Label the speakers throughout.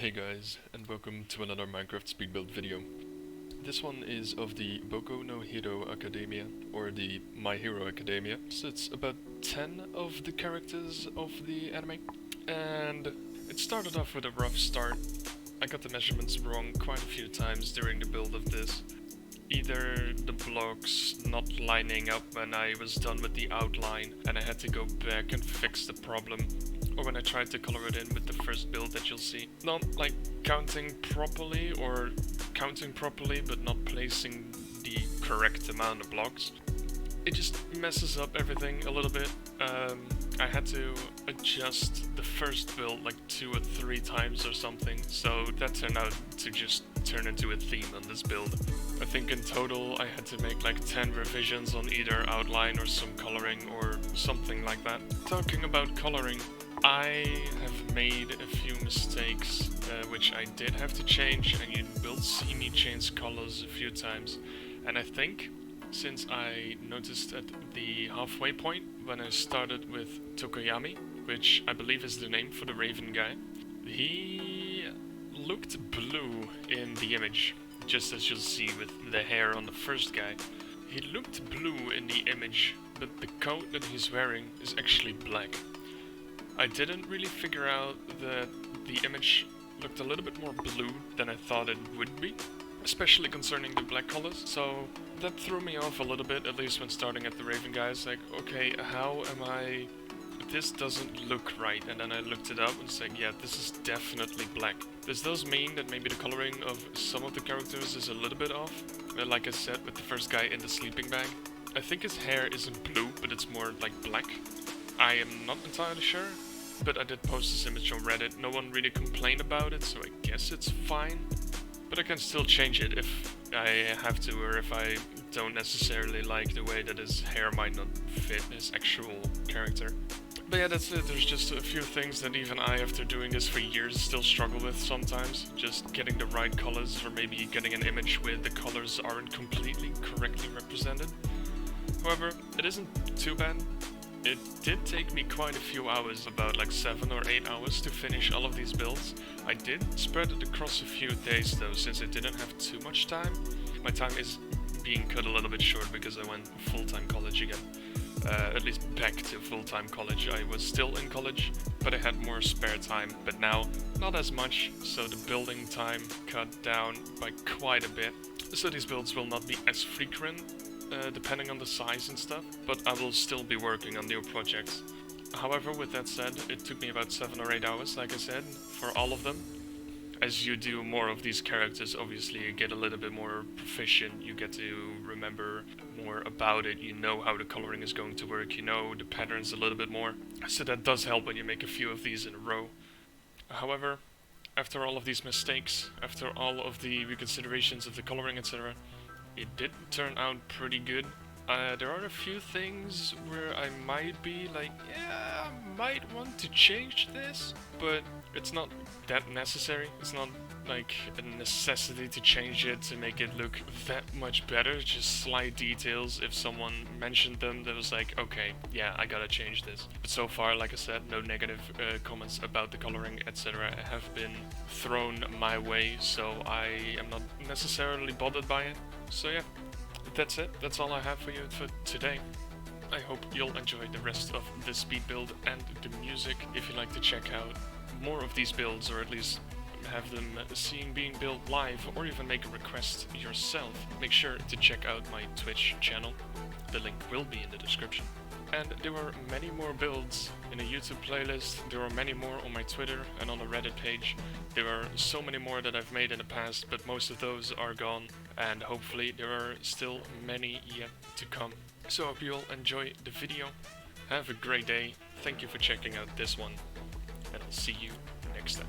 Speaker 1: Hey guys, and welcome to another Minecraft speed build video. This one is of the Boku no Hero Academia, or the My Hero Academia. So it's about 10 of the characters of the anime, and it started off with a rough start. I got the measurements wrong quite a few times during the build of this. Either the blocks not lining up when I was done with the outline and I had to go back and fix the problem, or when I tried to color it in with the first build that you'll see. Not like counting properly or counting properly but not placing the correct amount of blocks. It just messes up everything a little bit. I had to adjust the first build like 2 or 3 times or something, so that turned out to just turn into a theme on this build. I think in total I had to make like 10 revisions on either outline or some coloring or something like that. Talking about coloring, I have made a few mistakes which I did have to change, and you will see me change colors a few times. And I think since I noticed at the halfway point when I started with Tokoyami, which I believe is the name for the raven guy, he looked blue in the image, just as you'll see with the hair on the first guy. He looked blue in the image, but the coat that he's wearing is actually black. I didn't really figure out that the image looked a little bit more blue than I thought it would be, especially concerning the black colors, so that threw me off a little bit, at least when starting at the raven guy. It's like, okay, how am I... this doesn't look right, and then I looked it up and it's like, yeah, this is definitely black. This does mean that maybe the coloring of some of the characters is a little bit off, like I said with the first guy in the sleeping bag. I think his hair isn't blue, but it's more like black. I am not entirely sure, but I did post this image on Reddit. No one really complained about it, so I guess it's fine. But I can still change it if I have to, or if I don't necessarily like the way that his hair might not fit his actual character. But yeah, that's it. There's just a few things that even I, after doing this for years, still struggle with sometimes. Just getting the right colors, or maybe getting an image where the colors aren't completely correctly represented. However, it isn't too bad. It did take me quite a few hours, about like 7 or 8 hours, to finish all of these builds. I did spread it across a few days though, since I didn't have too much time. My time is being cut a little bit short because I went full-time college again. At least back to full-time college. I was still in college, but I had more spare time, but now not as much, so the building time cut down by quite a bit. So these builds will not be as frequent, depending on the size and stuff, but I will still be working on new projects. However, with that said, it took me about 7 or 8 hours, like I said, for all of them. As you do more of these characters, obviously you get a little bit more proficient, you get to remember more about it, you know how the coloring is going to work, you know the patterns a little bit more. So that does help when you make a few of these in a row. However, after all of these mistakes, after all of the reconsiderations of the coloring, etc., it did turn out pretty good. There are a few things where I might be like, yeah, I might want to change this, but it's not that necessary. It's not like a necessity to change it to make it look that much better, just slight details. If someone mentioned them, that was like, okay, yeah, I gotta change this. But so far, like I said, no negative comments about the coloring, etc. have been thrown my way, so I am not necessarily bothered by it. So yeah, that's it. That's all I have for you for today. I hope you'll enjoy the rest of the speed build and the music. If you'd like to check out more of these builds, or at least have them being built live, or even make a request yourself, make sure to check out my Twitch channel. The link will be in the description. And there were many more builds in a YouTube playlist, there are many more on my Twitter and on the Reddit page. There are so many more that I've made in the past, but most of those are gone, and hopefully there are still many yet to come. So I hope you'll enjoy the video. Have a great day, thank you for checking out this one, and I'll see you next time.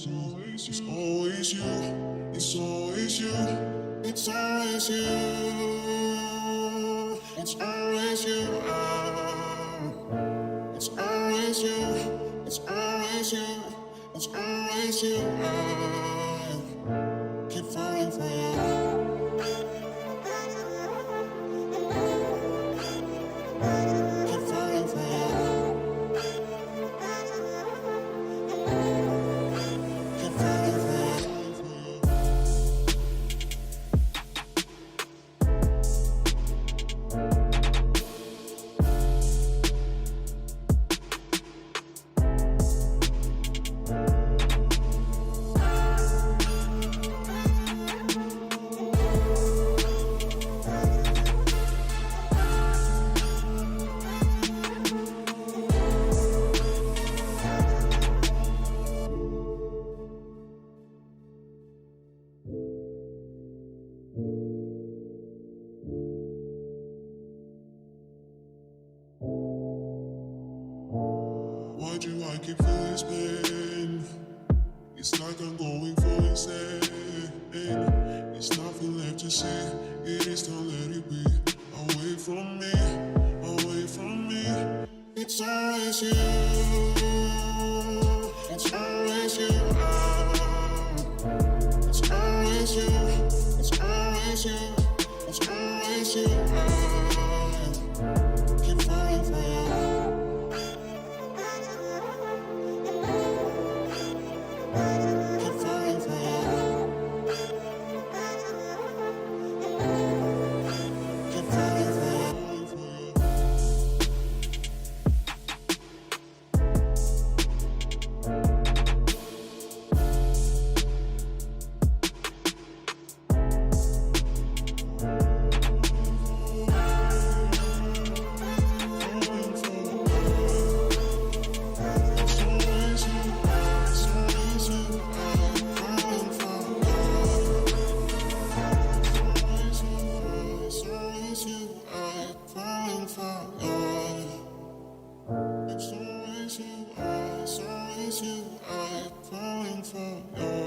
Speaker 2: It's always you. It's always you. It's always you. It's always you. It's always you. It's always you. It's always you. Keep falling for you. Why do I keep feeling this pain? It's like I'm going for insane. It's nothing left to say. It is time, let it be. Away from me, away from me. It's always you. It's always you. It's always you. It's always you. It's always you. Keep falling for you. It's always you, I'm falling for you.